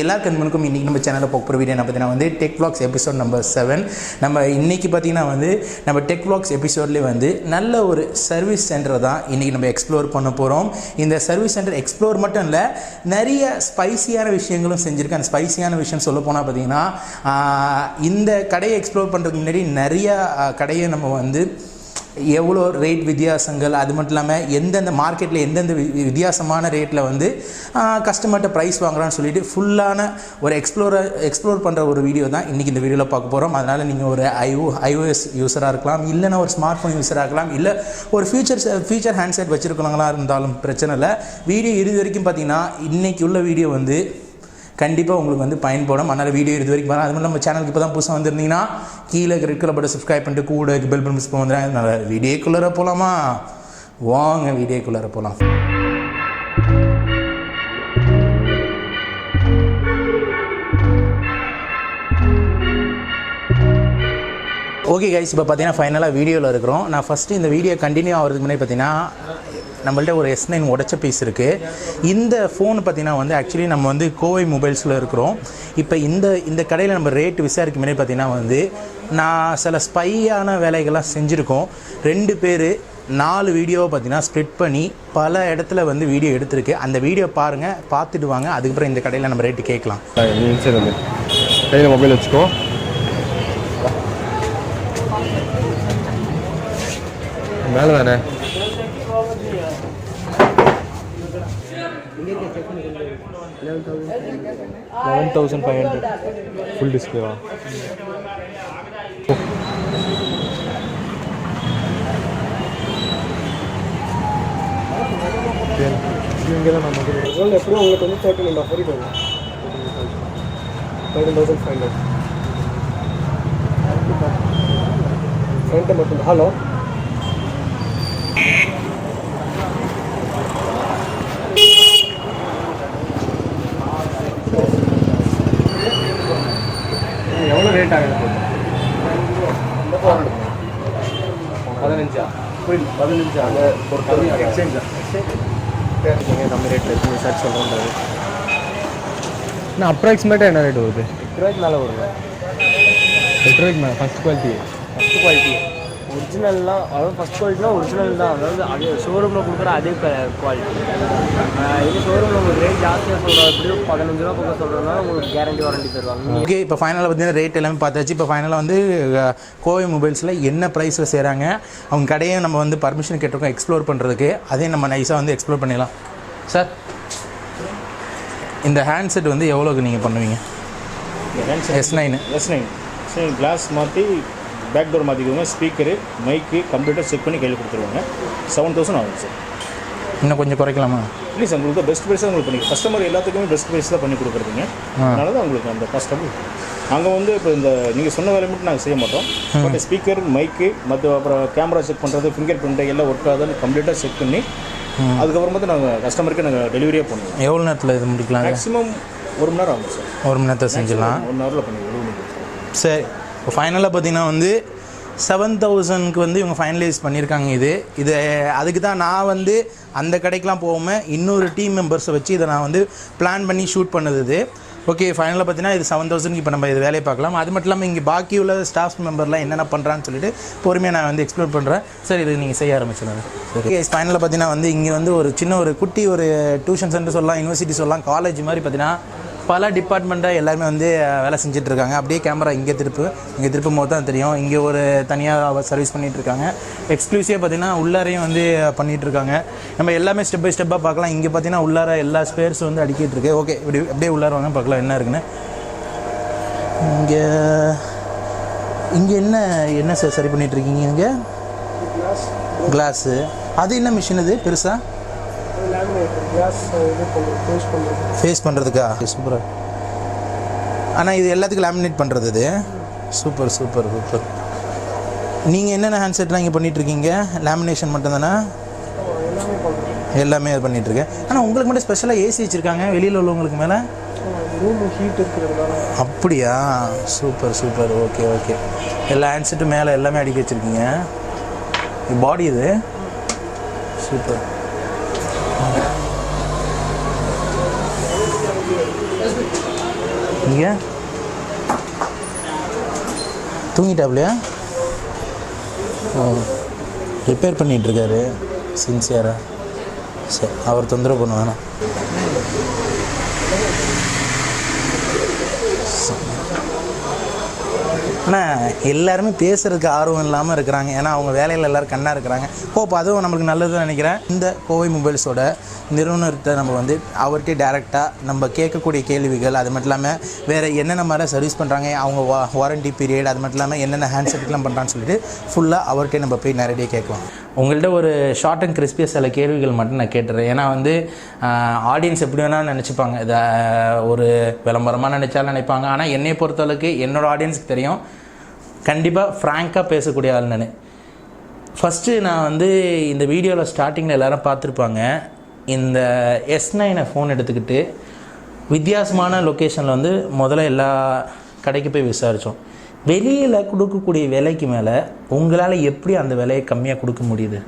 எல்லாருக்கும் முன்னுக்கும் இன்றைக்கி நம்ம சேனலில் போகிற வீடியோ என்ன பார்த்தீங்கன்னா வந்து டெக் வ்ளாக்ஸ் எபிசோட் நம்பர் 7. நம்ம இன்றைக்கி பார்த்தீங்கன்னா வந்து நம்ம டெக் வ்ளாக்ஸ் எபிசோட்லேயே வந்து நல்ல ஒரு சர்வீஸ் சென்டர் தான் இன்றைக்கி நம்ம எக்ஸ்ப்ளோர் பண்ண போகிறோம். இந்த சர்வீஸ் சென்டர் எக்ஸ்ப்ளோர் மட்டும் இல்லை, நிறைய ஸ்பைசியான விஷயங்களும் செஞ்சுருக்கேன். அந்த ஸ்பைசியான விஷயம் சொல்ல போனால் பார்த்தீங்கன்னா இந்த கடையை எக்ஸ்ப்ளோர் பண்ணுறதுக்கு முன்னாடி நிறையா கடையை நம்ம வந்து எவ்வளோ ரேட் வித்தியாசங்கள், அது மட்டும் இல்லாமல் எந்தெந்த மார்க்கெட்டில் எந்தெந்த வித்தியாசமான ரேட்டில் வந்து கஸ்டமர்கிட்ட ப்ரைஸ் வாங்குறான்னு சொல்லிட்டு ஃபுல்லான ஒரு எக்ஸ்ப்ளோர் பண்ணுற ஒரு வீடியோ தான் இன்றைக்கி இந்த வீடியோவில் பார்க்க போகிறோம். அதனால் நீங்கள் ஒரு iOS யூஸராக இருக்கலாம், இல்லைன்னா ஒரு ஸ்மார்ட் ஃபோன் யூஸராக இருக்கலாம், இல்லை ஒரு ஃபியூச்சர் ஹேண்ட்செட் வச்சுருக்கவங்களா இருந்தாலும் பிரச்சனை இல்லை. வீடியோ இறுதி வரைக்கும் பார்த்தீங்கன்னா இன்றைக்கி உள்ள வீடியோ வந்து கண்டிப்பாக உங்களுக்கு வந்து பயன்படும். அதனால் வீடியோ இது வரைக்கும் வரலாம். அது மாதிரி நம்ம சேனலுக்கு இப்போ தான் புதுசாக வந்திருந்தீங்கன்னா கீழே ரெட் கலர் பட்டன் சப்ஸ்கிரைப் பண்ணிட்டு கூட பெல் பட்டன் மிஸ் பண்ணுறேன். அதனால் வீடியோக்குள்ளே போகலாமா? வாங்க வீடியோக்குள்ளே போகலாம். ஓகே கைஸ், இப்போ பார்த்தீங்கன்னா ஃபைனலாக வீடியோவில் இருக்கிறோம். நான் ஃபஸ்ட்டு இந்த வீடியோ கண்டினியூ ஆகிறதுக்கு முன்னாடி பார்த்தீங்கன்னா நம்மள்ட்ட ஒரு S9 உடச்ச பீஸ் இருக்குது. இந்த ஃபோன் பார்த்திங்கன்னா வந்து ஆக்சுவலி நம்ம வந்து கோவை மொபைல்ஸில் இருக்கிறோம். இப்போ இந்த கடையில் நம்ம ரேட்டு விசாரிக்க முன்னாடி பார்த்திங்கன்னா வந்து நான் சில ஸ்பையான வேலைகள்லாம் செஞ்சுருக்கோம். 2 பேர் 4 வீடியோவை பார்த்திங்கன்னா ஸ்ப்ளிட் பண்ணி பல இடத்துல வந்து வீடியோ எடுத்திருக்கு. அந்த வீடியோ பாருங்கள், பார்த்துட்டு வாங்க. அதுக்கப்புறம் இந்த கடையில் நம்ம ரேட்டு கேட்கலாம். கையில் மொபைல் வச்சுக்கோ. மேலே தானே 11,500 ஃபுல் டிஸ்பிளேவா? இங்கெல்லாம் நம்ம எப்படியும் உங்களுக்கு வந்து 13,500 ஃப்ரண்ட்டு மட்டும். ஹலோ, எவ்வளோ ரேட் ஆகுது? 15 புரியுது, 15 அங்கே ஒரு கம்மி எக்ஸ்சேஞ்சா? கம்மி ரேட்டில் இருக்குது சார் சொல்கிறேன். நான் அப்ராக்சிமேட்டாக என்ன ரேட் வருது? 8 ரூபாய்க்கு மேலே வருங்க. 8 ரூபாய்க்கு மேலே. ஃபஸ்ட் குவாலிட்டி ஒரிஜினல்லாம், அதாவது ஃபஸ்ட் குவாலிட்டினா ஒரிஜினல் தான், அதாவது அது ஷோரூமில் கொடுக்குற அதே குவாலிட்டி. இது ஷோரூமில் உங்களுக்கு ரேட் ஜாஸ்தியாக சொல்கிறோம், எப்படியும் 15 ரூபா பக்கம் சொல்கிறதுனால உங்களுக்கு கேரண்டி வாரண்டி தருவாங்க. ஓகே, இப்போ ஃபைனலாக பார்த்தீங்கன்னா ரேட் எல்லாமே பார்த்தாச்சு. இப்போ ஃபைனலாக வந்து கோவை மொபைல்ஸில் என்ன ப்ரைஸில் செய்கிறாங்க, அவங்க கடையை நம்ம வந்து பர்மிஷன் கேட்டிருக்கோம் எக்ஸ்ப்ளோர் பண்ணுறதுக்கு. அதையும் நம்ம நைஸாக வந்து எக்ஸ்ப்ளோர் பண்ணிடலாம். சார், இந்த ஹேண்ட்செட் வந்து எவ்வளோக்கு நீங்கள் பண்ணுவீங்க? S9 கிளாஸ் மாற்றி பேக் டோர் மாற்றிக்குவாங்க, ஸ்பீக்கரு, மைக்கு, கம்ப்யூட்டர் செக் பண்ணி கையில் கொடுத்துருவாங்க. 7,000 ஆகும் சார். இன்னும் கொஞ்சம் குறைக்கலாமா? இல்லை சார், உங்களுக்கு பெஸ்ட் ப்ரைஸ் தான் உங்களுக்கு பண்ணி கஸ்டமர் எல்லாத்துக்குமே பெஸ்ட் ப்ரைஸ் தான் பண்ணி கொடுக்குறதுங்க. அதனால தான் உங்களுக்கு அந்த கஸ்டமர் அங்கே வந்து இப்போ இந்த நீங்கள் சொன்ன வேலை மட்டும் நாங்கள் செய்ய மாட்டோம். பட் ஸ்பீக்கர், மைக்கு, மற்ற அப்புறம் கேமரா செக் பண்ணுறது, ஃபிங்கர் பிரிண்ட் எல்லாம் ஒர்க் ஆகுதுன்னு கம்ப்ளீட்டாக செக் பண்ணி அதுக்கப்புறம் பார்த்து நாங்கள் கஸ்டமருக்கு நாங்கள் டெலிவரியாக பண்ணுவோம். எவ்வளோ நேரத்தில் இது முடிக்கலாம்? மேக்ஸிமம் 1 மணி நேரம் ஆகும் சார். 1 மணி நேரத்தில் செஞ்சிடலாம். 1 ஹவரில் பண்ணி சரி. இப்போ ஃபைனலாக பார்த்தீங்கன்னா வந்து 7,000க்கு வந்து இவங்க ஃபைனலைஸ் பண்ணியிருக்காங்க. இது அதுக்கு தான் நான் வந்து அந்த கடைக்கெலாம் போகாமல் இன்னொரு டீம் மெம்பர்ஸை வச்சு இதை நான் வந்து பிளான் பண்ணி ஷூட் பண்ணது. ஓகே, ஃபைனலாக பார்த்தீங்கன்னா இது 7,000க்கு இப்போ நம்ம இது வேலையை பார்க்கலாம். அது மட்டும் இல்லாமல் இங்கே பாக்கி உள்ள ஸ்டாஃப் மெம்பர்லாம் என்னென்ன பண்ணுறான்னு சொல்லிட்டு பொறுமையாக நான் வந்து எக்ஸ்ப்ளோர் பண்ணுறேன். சார், இது நீங்கள் செய்ய ஆரம்பிச்சிடுங்க. ஓகே, ஃபைனலாக பார்த்தீங்கன்னா வந்து இங்கே வந்து ஒரு சின்ன ஒரு குட்டி ஒரு டியூஷன் சென்டர் சொல்லலாம், யூனிவர்சிட்டி சொல்லலாம், காலேஜ் மாதிரி பார்த்தீங்கன்னா பல டிபார்ட்மெண்ட்டாக எல்லாருமே வந்து வேலை செஞ்சிட்ருக்காங்க. அப்படியே கேமரா இங்கே திருப்பும் போது தான் தெரியும். இங்கே ஒரு தனியாக சர்வீஸ் பண்ணிகிட்ருக்காங்க. எக்ஸ்க்ளூசிவாக பார்த்திங்கன்னா உள்ளாரையும் வந்து பண்ணிகிட்ருக்காங்க. நம்ம எல்லாமே ஸ்டெப் பை ஸ்டெப்பாக பார்க்கலாம். இங்கே பார்த்திங்கன்னா உள்ளார எல்லா ஸ்பேர்ஸும் வந்து அடிக்கிட்டு இருக்கு. ஓகே, இப்படி அப்படியே உள்ளார வாங்க பார்க்கலாம் என்ன இருக்குன்னு. இங்கே என்ன சார் சரி பண்ணிகிட்ருக்கீங்க? இங்கே கிளாஸு, அது என்ன மிஷின் இது பெருசாக? ஃபேஸ் பண்ணுறதுக்கா? சூப்பராக. ஆனால் இது எல்லாத்துக்கும் லேமினேட் பண்ணுறது. இது சூப்பர். நீங்கள் என்னென்ன ஹேண்ட்செட்லாம் இங்கே பண்ணிகிட்ருக்கீங்க? லேமினேஷன் மட்டும் தானே? எல்லாமே அது பண்ணிகிட்ருக்கேன். ஆனால் உங்களுக்கு மட்டும் ஸ்பெஷலாக ஏசி வச்சுருக்காங்க, வெளியில் உள்ளவங்களுக்கு மேலே ரூம் ஹீட் இருக்கிறதுனால. அப்படியா? சூப்பர். ஓகே. எல்லா ஹேண்ட்செட்டும் மேலே எல்லாமே அடிக்க வச்சுருக்கீங்க. பாடி இது சூப்பர். இங்கே தூங்கிட்டாப்லையா? ஓ, ரிப்பேர் பண்ணிகிட்ருக்காரு சின்சியராக. சரி, அவர் தொந்தரவு பண்ண வேணாம். ஆனால் எல்லாருமே பேசுகிறதுக்கு ஆர்வம் இல்லாமல் இருக்கிறாங்க. ஏன்னா அவங்க வேலையில் எல்லோரும் கண்ணாக இருக்கிறாங்க. ஹோப் அதுவும் நம்மளுக்கு நல்லதுன்னு நினைக்கிறேன். இந்த கோவை மொபைல்ஸோட நிறுவனத்தை நம்ம வந்து அவர்கிட்ட டேரெக்டாக நம்ம கேட்கக்கூடிய கேள்விகள், அது மட்டும் இல்லாமல் வேறு என்னென்ன மாதிரி சர்வீஸ் பண்ணுறாங்க, அவங்க வாரண்டி பீரியட், அது மட்டும் இல்லாமல் என்னென்ன ஹேண்ட்செட்டுக்கெலாம் பண்ணுறான்னு சொல்லிட்டு ஃபுல்லாக அவர்கிட்ட நம்ம போய் நேரடியாக கேட்கலாம். உங்கள்கிட்ட ஒரு ஷார்ட் அண்ட் கிறிஸ்பியாக சில கேள்விகள் மட்டும் நான் கேட்டுறேன். ஏன்னா வந்து ஆடியன்ஸ் எப்படி வேணால் நினச்சிப்பாங்க, இதை ஒரு விளம்பரமாக நினச்சாலும் நினைப்பாங்க. ஆனால் என்னை பொறுத்தளவுக்கு என்னோடய ஆடியன்ஸுக்கு தெரியும், கண்டிப்பாக ஃப்ராங்காக பேசக்கூடிய ஆள் நான். ஃபஸ்ட்டு நான் வந்து இந்த வீடியோவில் ஸ்டார்டிங்கில் எல்லோரும் பார்த்துருப்பாங்க, இந்த S9 ஃபோன் எடுத்துக்கிட்டு வித்தியாசமான லொக்கேஷனில் வந்து முதல்ல எல்லா கடைக்கு போய் விசாரித்தோம். வெளியில் கொடுக்கக்கூடிய விலைக்கு மேலே உங்களால் எப்படி அந்த விலையை கம்மியாக கொடுக்க முடியுது?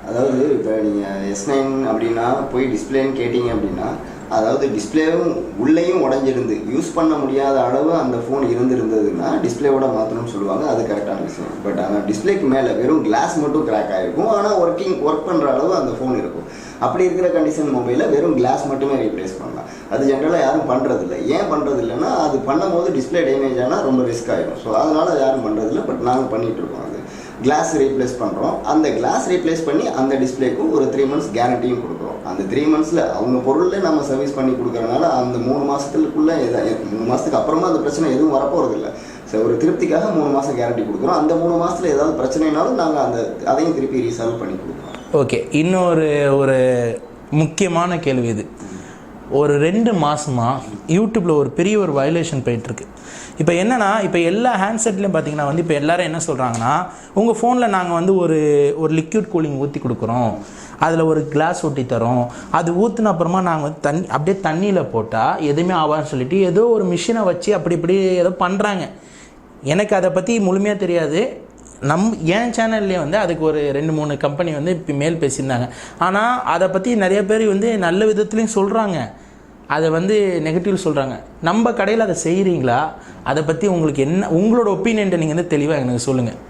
அதாவது இப்போ நீங்கள் S9 அப்படின்னா போய் டிஸ்பிளேன்னு கேட்டிங்க அப்படின்னா, அதாவது டிஸ்பிளேவும் உள்ளேயும் உடஞ்சிருந்து யூஸ் பண்ண முடியாத அளவு அந்த ஃபோன் இருந்திருந்ததுன்னா டிஸ்பிளேவோட மாற்றணும்னு சொல்லுவாங்க. அது கரெக்டான விஷயம். பட் ஆனால் டிஸ்பிளேக்கு மேலே வெறும் கிளாஸ் மட்டும் கிராக் ஆகிருக்கும், ஆனால் ஒர்க் பண்ணுற அளவு அந்த ஃபோன் இருக்கும். அப்படி இருக்கிற கண்டிஷன் மொபைலில் வெறும் கிளாஸ் மட்டுமே ரீப்ளேஸ் பண்ணலாம். அது ஜென்ரலாக யாரும் பண்ணுறதில்ல. ஏன் பண்ணுறதில்லைன்னா, அது பண்ணும்போது டிஸ்பிளே டேமேஜ் ஆனால் ரொம்ப ரிஸ்க் ஆகிடும். ஸோ அதனால் யாரும் பண்ணுறதில்ல. பட் நாங்கள் பண்ணிகிட்ருக்கோம். அது கிளாஸ் ரீப்ளேஸ் பண்ணுறோம். அந்த கிளாஸ் ரீப்ளேஸ் பண்ணி அந்த டிஸ்பிளேக்கும் ஒரு 3 months கேரண்டியும் கொடுக்குறோம். அந்த 3 monthsல அவங்க பொருளில் நம்ம சர்வீஸ் பண்ணி கொடுக்குறதுனால அந்த 3 மாதத்துக்குள்ளே 3 மாதத்துக்கு அப்புறமா அந்த பிரச்சனை எதுவும் வரப்போகிறதில்ல. ஸோ ஒரு திருப்திக்காக 3 மாதம் கேரண்டி கொடுக்குறோம். அந்த 3 மாதத்தில் ஏதாவது பிரச்சனைனாலும் நாங்கள் அதையும் திருப்பி ரீசால்வ் பண்ணி கொடுக்குறோம். ஓகே, இன்னொரு ஒரு முக்கியமான கேள்வி இது. ஒரு 2 மாதமாக யூடியூப்பில் ஒரு பெரிய ஒரு வயலேஷன் போயிட்டுருக்கு. இப்போ என்னென்னா, இப்போ எல்லா ஹேண்ட்செட்லேயும் பார்த்தீங்கன்னா வந்து இப்போ எல்லோரும் என்ன சொல்கிறாங்கன்னா, உங்கள் ஃபோனில் நாங்கள் வந்து ஒரு லிக்விட் கூலிங் ஊற்றி கொடுக்குறோம், அதில் ஒரு கிளாஸ் ஒட்டி தரோம், அது ஊற்றின அப்புறமா நாங்கள் வந்து அப்படியே தண்ணியில் போட்டால் எதுவுமே ஆகாதுன்னு சொல்லிட்டு ஏதோ ஒரு மிஷினை வச்சு அப்படி இப்படி ஏதோ பண்ணுறாங்க. எனக்கு அதை பற்றி முழுமையாக தெரியாது. என் சேனல்லே வந்து அதுக்கு ஒரு 2-3 கம்பெனி வந்து இப்போ மேல் பேசியிருந்தாங்க. ஆனால் அதை பற்றி நிறைய பேர் வந்து நல்ல விதத்துலேயும் சொல்கிறாங்க, அதை வந்து நெகட்டிவ் சொல்கிறாங்க. நம்ம கடையில் அதை செய்கிறீங்களா? அதை பற்றி உங்களுக்கு என்ன, உங்களோட ஒப்பீனியன்ட்டை நீங்கள் வந்து தெளிவாக எனக்கு சொல்லுங்கள்.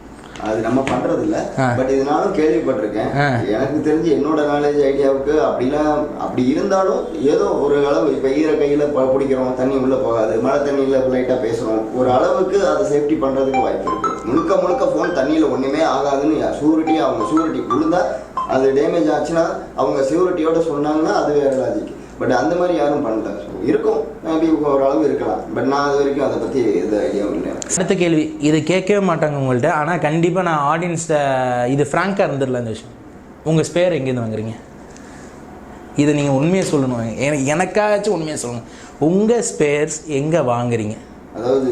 அது நம்ம பண்ணுறதில்ல. பட் இதனாலும் கேள்விப்பட்டிருக்கேன். எனக்கு தெரிஞ்சு என்னோட நாலேஜ் ஐடியாவுக்கு அப்படி இருந்தாலும் ஏதோ ஒரு அளவு, இப்போ ஈர கையில் பிடிக்கிறோம், தண்ணி உள்ளே போகாது, மழை தண்ணியில் லைட்டாக பேசுகிறோம், ஒரு அளவுக்கு அதை சேஃப்டி பண்ணுறதுக்கு வாய்ப்பு இருக்குது. முழுக்க ஃபோன் தண்ணியில் ஒன்றுமே ஆகாதுன்னு அவங்க ஷூரிட்டி விழுந்தால் அது டேமேஜ் ஆச்சுன்னா அவங்க ஷூரிட்டியோட சொன்னாங்கன்னா அது வேறு லாஜிக். பட் அந்த மாதிரி யாரும் பண்ணல. ஸோ இருக்கும், மேபி ஒரு அளவு இருக்கலாம். பட் நான் அது வரைக்கும் அதை பற்றி எந்த ஐடியாவும் இல்லை. அடுத்த கேள்வி, இது கேட்கவே மாட்டாங்க உங்கள்கிட்ட, ஆனால் கண்டிப்பாக நான் ஆடியன்ஸை இது ஃப்ராங்காக இருந்துடல. இந்த விஷயம், உங்கள் ஸ்பேர் எங்கேருந்து வாங்குறீங்க? இதை நீங்கள் உண்மையை சொல்லணும். எனக்காச்சும் உண்மையாக சொல்லுங்கள், உங்கள் ஸ்பேர்ஸ் எங்கே வாங்குறீங்க? அதாவது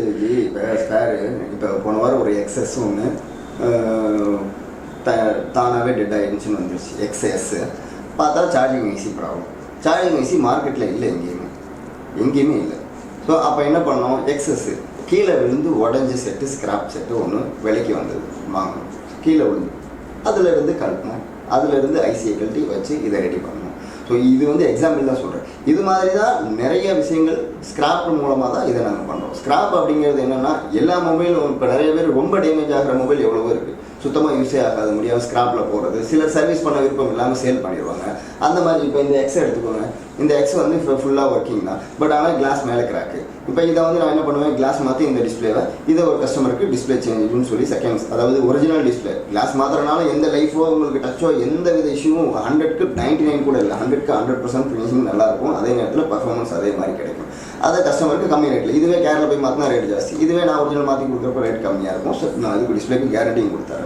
இப்போ ஸ்பேரு, இப்போ போன வாரம் ஒரு XS ஒன்று தானாகவே டெட் ஆகிடுச்சுன்னு வந்துருச்சு. XS பார்த்தா charging IC problem. Charging IC மார்க்கெட்டில் இல்லை, எங்கேயுமே இல்லை. ஸோ அப்போ என்ன பண்ணோம், XS கீழே விழுந்து உடஞ்சி செட்டு, ஸ்கிராப் செட்டு ஒன்று விலைக்கு வந்தது, வாங்கணும். கீழே விழுந்து அதிலிருந்து கழட்டணும், அதிலிருந்து ஐசியை கழட்டி வச்சு இதை ரெடி பண்ணணும். ஸோ இது வந்து எக்ஸாம்பிள் தான் சொல்கிறேன். இது மாதிரி தான் நிறைய விஷயங்கள் ஸ்கிராப் மூலமாக தான் இதை நாங்கள் பண்ணுறோம். ஸ்கிராப் அப்படிங்கிறது என்னென்னா, எல்லா மொபைலும் இப்போ நிறைய பேர் ரொம்ப டேமேஜ் ஆகிற மொபைல் எவ்வளவோ இருக்குது, சுத்தமாக யூஸே ஆகாது, முடியாமல் ஸ்கிராப்பில் போகிறது. சிலர் சர்வீஸ் பண்ண விருப்பம் இல்லாமல் சேல் பண்ணிடுவாங்க. அந்த மாதிரி இப்போ இந்த X எடுத்துக்கோங்க. இந்த X வந்து இப்போ ஃபுல்லாக ஒர்க்கிங் தான், பட் ஆனால் கிளாஸ் மேலே கிராக்கு. இப்போ இதை வந்து நான் என்ன பண்ணுவேன், கிளாஸ் மாற்றி இந்த டிஸ்பிளேவை இதை ஒரு கஸ்டமருக்கு டிஸ்பிளே சேஞ்சுன்னு சொல்லி செகண்ட்ஸ், அதாவது ஒரிஜினல் டிஸ்பிளே கிளாஸ் மாத்திரனால எந்த லைஃபோ உங்களுக்கு டச்சோ எந்த வித இஷ்யூவும் 100க்கு 99 கூட இல்லை, 100க்கு 100% ஃபினிஷிங் நல்லாயிருக்கும். அதே நேரத்தில் பர்ஃபார்மன்ஸ் அதே மாதிரி கிடைக்கும். அதை கஸ்டமருக்கு கம்மி ரேட்டில். இதுவே கேரில் போய் மாற்றினா ரேட் ஜாஸ்தி, இதுவே நான் ஒரிஜினல் மாற்றி கொடுக்குறப்ப ரேட் கம்மியாக இருக்கும். ஸோ நான் அதுக்கு டிஸ்பிளேக்கு கேரண்டியும் கொடுத்தாரு.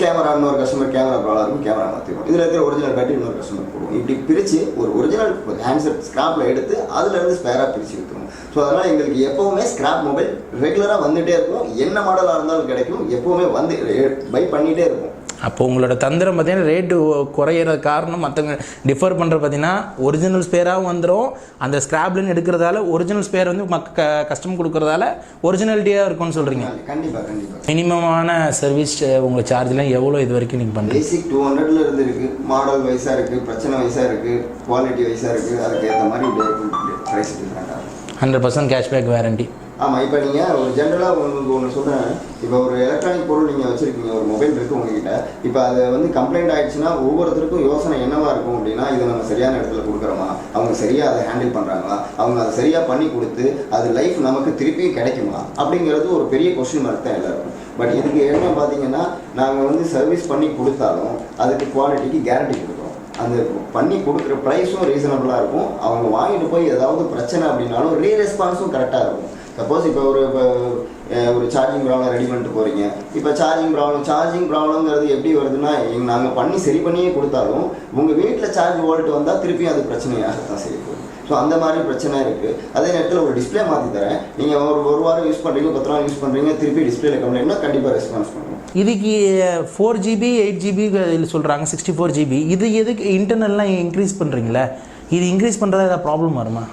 கேமரா இன்னொரு கஸ்டமர் கேமரா ப்ராப்ளம் இருக்கும், கேமரா மாற்றிடும். இதில் இருக்கிற ஒரிஜினல் பேட்டரி இன்னொரு கஸ்டமர் போடுவோம். இப்படி பிரித்து ஒரு ஒரிஜினல் ஹேண்ட்செட் ஸ்கிராப்பில் எடுத்து அதிலிருந்து ஸ்பேராக பிரித்து விற்றுரும். ஸோ அதனால் எங்களுக்கு எப்போவுமே ஸ்கிராப் மொபைல் ரெகுலராக வந்துகிட்டே இருக்கும். என்ன மாடலாக இருந்தாலும் கிடைக்கும், எப்போவுமே வந்து பை பண்ணிகிட்டே இருக்கும். அப்போ உங்களோட தந்திரம் பார்த்தீங்கன்னா ரேட்டு குறையிற காரணம் மற்றவங்க டிஃபர் பண்ணுறது பார்த்தீங்கன்னா ஒரிஜினல் ஸ்பேராகவும் வந்துடும், அந்த ஸ்க்ராப்லன்னு எடுக்கிறதால ஒரிஜினல் ஸ்பேர் வந்து கஸ்டமர் கொடுக்குறதால ஒரிஜினாலிட்டியாக இருக்கும்னு சொல்கிறீங்க. கண்டிப்பாக மினிமமான சர்வீஸ் உங்களுக்கு சார்ஜ்லாம் எவ்வளோ இது வரைக்கும் நீங்கள் பண்ணுறீங்க? பேசிக் 200ல் இருந்து இருக்குது, மாடல் வைஸாக இருக்குது, பிரச்சனை வைஸாக இருக்குது, குவாலிட்டி வைஸாக இருக்குது, அதுக்கு ஏற்ற மாதிரி ப்ரைஸ் டிஃப்ரெண்ட்டாக 100% கேஷ்பேக் வாரண்டி. ஆமாம். இப்போ நீங்கள் ஒரு ஜென்ரலாக உங்களுக்கு ஒன்று சொல்கிறேன். இப்போ ஒரு எலக்ட்ரானிக் பொருள் நீங்கள் வச்சுருக்கீங்க, ஒரு மொபைல் இருக்குது உங்ககிட்ட. இப்போ அது வந்து கம்ப்ளைண்ட் ஆகிடுச்சுன்னா ஒவ்வொருத்தருக்கும் யோசனை என்னவாக இருக்கும் அப்படின்னா, இதை நம்ம சரியான இடத்துல கொடுக்குறோமா, அவங்க சரியாக அதை ஹேண்டில் பண்ணுறாங்களா, அவங்க அதை சரியாக பண்ணி கொடுத்து அது லைஃப் நமக்கு திருப்பியும் கிடைக்குமா அப்படிங்கிறது ஒரு பெரிய கொஸ்டின் மார்க் தான் எல்லாருக்கும். பட் இதுக்கு என்ன பார்த்தீங்கன்னா, நாங்கள் வந்து சர்வீஸ் பண்ணி கொடுத்தாலும் அதுக்கு குவாலிட்டிக்கு கேரண்டி கொடுக்குறோம். அந்த பண்ணி கொடுக்குற ப்ரைஸும் ரீசனபிளாக இருக்கும். அவங்க வாங்கிட்டு போய் ஏதாவது பிரச்சனை அப்படின்னாலும் ரெஸ்பான்ஸும் கரெக்டாக இருக்கும். சப்போஸ் இப்போ ஒரு சார்ஜிங் ப்ராப்ளம் ரெடி பண்ணிட்டு போகிறீங்க. இப்போ சார்ஜிங் ப்ராப்ளம்ங்கிறது எப்படி வருதுன்னா, நாங்கள் பண்ணி சரி பண்ணியே கொடுத்தாலும் உங்கள் வீட்டில் சார்ஜ் வோல்ட் வந்தால் திருப்பி அது பிரச்சனையாகத்தான் செய்யும். ஸோ அந்த மாதிரி பிரச்சனை இருக்குது. அதே நேரத்தில் ஒரு டிஸ்பிளே மாற்றி தரேன், நீங்கள் ஒரு வாரம் யூஸ் பண்ணுறீங்க, 10 நாள் யூஸ் பண்ணுறீங்க, திருப்பி டிஸ்பிளேல கம்ப்ளைண்ட்னா கண்டிப்பாக ரெஸ்பான்ஸ் பண்ணுவோம். இதுக்கு 4GB 8GB இதில் சொல்கிறாங்க, 64GB. இது எதுக்கு இன்டர்னல்லாம் இன்க்ரீஸ் பண்ணுறீங்களா? இது இன்க்ரீஸ் பண்ணுறதா ஏதாவது ப்ராப்ளம் வருமா?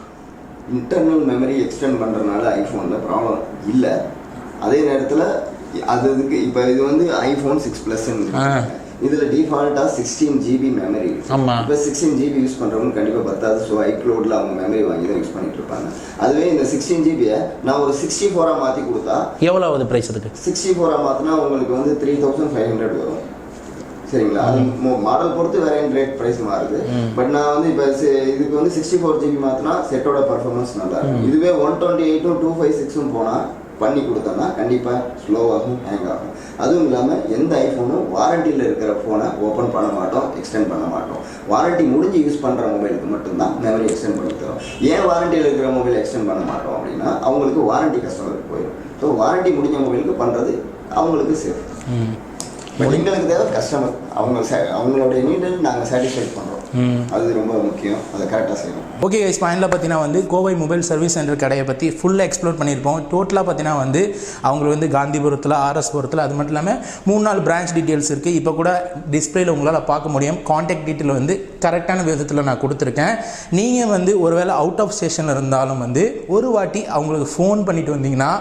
இன்டர்னல் மெமரி எக்ஸ்டெண்ட் பண்ணுறதுனால ஐஃபோனில் ப்ராப்ளம் இல்லை. அதே நேரத்தில் அதுக்கு இப்போ இது வந்து iPhone 6+ன்னு இதில் டிஃபால்ட்டாக 16GB மெமரி இருக்குது. இப்போ 16GB யூஸ் பண்ணுறவங்க கண்டிப்பாக பத்தாது. ஸோ iCloudல அவங்க மெமரி வாங்கி தான் யூஸ் பண்ணிட்டு இருப்பாங்க. அதுவே இந்த 16GBயை நான் ஒரு 64 மாற்றி கொடுத்தா எவ்வளோ ஆகுது ப்ரைஸ்? அதுக்கு 64 மாற்றினா உங்களுக்கு வந்து 3500 வரும். சரிங்களா? அது மாடல் பொறுத்து வேரியன்ட் ரேட் ப்ரைஸ் மாறுது. பட் நான் வந்து இப்போ இதுக்கு வந்து 64GB மாற்றினா செட்டோட பர்ஃபார்மன்ஸ் நல்லா இருக்கும். இதுவே 128 256 போனால் பண்ணி கொடுத்தோம்னா கண்டிப்பாக ஸ்லோவாகும், ஹேங் ஆகும். அதுவும் இல்லாமல் எந்த ஐஃபோனும் வாரண்டியில் இருக்கிற ஃபோனை ஓப்பன் பண்ண மாட்டோம், எக்ஸ்டெண்ட் பண்ண மாட்டோம். வாரண்டி முடிஞ்சு யூஸ் பண்ணுற மொபைலுக்கு மட்டும்தான் மெமரி எக்ஸ்டெண்ட் பண்ணி தரோம். ஏன் வாரண்டியில் இருக்கிற மொபைல் எக்ஸ்டெண்ட் பண்ண மாட்டோம் அப்படின்னா, அவங்களுக்கு வாரண்டி கஸ்டமருக்கு போயிடும். ஸோ வாரண்டி முடிஞ்ச மொபைலுக்கு பண்ணுறது அவங்களுக்கு சேஃப். எங்களுக்கு தேவை கஸ்டமர், அவங்களுடைய நீடை நாங்கள் சாட்டிஸ்ஃபை பண்ணுறோம். அது ரொம்ப முக்கியம், அதை கரெக்டாக செய்யணும். ஓகே கைஸ், ஃபைனலாக பார்த்தீங்கன்னா வந்து கோவை மொபைல் சர்வீஸ் சென்டர் கடையை பற்றி ஃபுல்லாக எக்ஸ்ப்ளோர் பண்ணியிருப்போம். டோட்டலாக பார்த்தீங்கன்னா வந்து அவங்களுக்கு வந்து காந்திபுரத்தில், RS-புரத்தில், அது மட்டும் இல்லாமல் 3-4 பிரான்ச் டீட்டெயில்ஸ் இருக்குது. இப்போ கூட டிஸ்பிளேல உங்களால் பார்க்க முடியும். கான்டாக்ட் டீட்டெயில் வந்து கரெக்டான விதத்தில் நான் கொடுத்துருக்கேன். நீங்கள் வந்து ஒருவேளை அவுட் ஆஃப் ஸ்டேஷனில் இருந்தாலும் வந்து ஒரு வாட்டி அவங்களுக்கு ஃபோன் பண்ணிட்டு வந்தீங்கன்னா,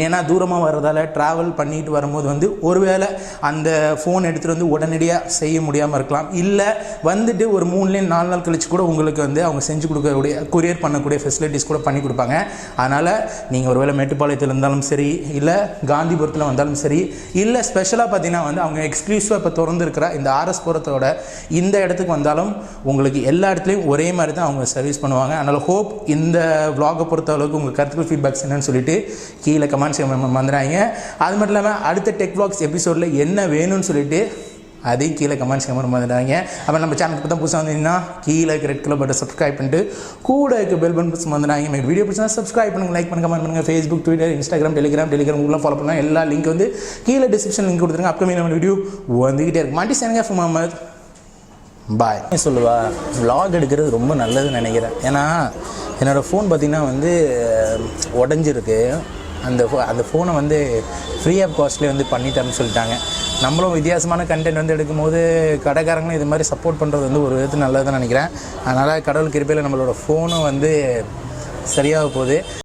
ஏன்னா தூரமாக வர்றதால ட்ராவல் பண்ணிட்டு வரும்போது வந்து ஒருவேளை அந்த ஃபோன் எடுத்துகிட்டு வந்து உடனடியாக செய்ய முடியாமல் இருக்கலாம். இல்லை வந்துட்டு ஒரு 3-4 நாள் கழிச்சு கூட உங்களுக்கு வந்து அவங்க செஞ்சு கொடுக்கக்கூடிய கொரியர் பண்ணக்கூடிய ஃபெசிலிட்டிஸ் கூட பண்ணி கொடுப்பாங்க. அதனால் நீங்கள் ஒருவேளை மேட்டுப்பாளையத்தில் இருந்தாலும் சரி, இல்லை காந்திபுரத்தில் வந்தாலும் சரி, இல்லை ஸ்பெஷலாக பார்த்தீங்கன்னா வந்து அவங்க எக்ஸ்க்ளூசிவாக இப்போ திறந்துருக்கிற இந்த RS-புரத்தோட இந்த இடத்துக்கு வந்தாலும் உங்களுக்கு எல்லா இடத்துலையும் ஒரே மாதிரி தான் அவங்க சர்வீஸ் பண்ணுவாங்க. அதனால் ஹோப் இந்த vlog-ஐ பொறுத்த அளவுக்கு உங்கள் கருத்துக்கள் ஃபீட்பேக்ஸ் என்னன்னு சொல்லிட்டு கீழே கமெண்ட்ஸ் வந்துடுறாங்க. அது மட்டும் இல்லாமல் அடுத்த டெக் vlogs எபிசோடில் என்ன வேணும்னு சொல்லிட்டு அதையும் கீழே கமெண்ட்ஸ் வந்துடுறாங்க. அப்போ நம்ம சேனலுக்கு தான் புதுசாக வந்தீங்கன்னா கீழே இருக்க ரெட் கலர் பட்டன் சப்ஸ்கிரைப் பண்ணிட்டு கூட இருக்க பெல் பட்டன் வந்துடுறாங்க. எனக்கு வீடியோ பிடிச்சா சப்ஸ்கிரைப் பண்ணுங்கள், லைக் பண்ணுங்கள், கமெண்ட் பண்ணுங்கள். ஃபேஸ்புக், ட்விட்டர், இன்ஸ்டாகிராம், டெலிகிராம் உங்களாம் ஃபாலோ பண்ணலாம். எல்லா லிங்க் வந்து கீழே டிஸ்கிரிப்ஷன் லிங்க் கொடுத்துருங்க. அப்கமிங் நம்ம வீடியோ வந்துக்கிட்டே இருக்கு. மாட்டி சேனங்க முகமது பாய் சொல்லுவா. vlog எடுக்கிறது ரொம்ப நல்லதுன்னு நினைக்கிறேன். ஏன்னா என்னோடய ஃபோன் பார்த்திங்கன்னா வந்து உடஞ்சிருக்கு. அந்த ஃபோனை வந்து ஃப்ரீ ஆஃப் காஸ்ட்லேயே வந்து பண்ணித்தரேன்னு சொல்லிட்டாங்க. நம்மளும் வித்தியாசமான கண்டென்ட் வந்து எடுக்கும்போது கடைக்காரங்களும் இது மாதிரி சப்போர்ட் பண்ணுறது வந்து ஒரு விதத்தில் நல்லதுன்னு நினைக்கிறேன். அதனால் கடவுள் கிருபையில் நம்மளோட ஃபோனும் வந்து சரியாக போகுது.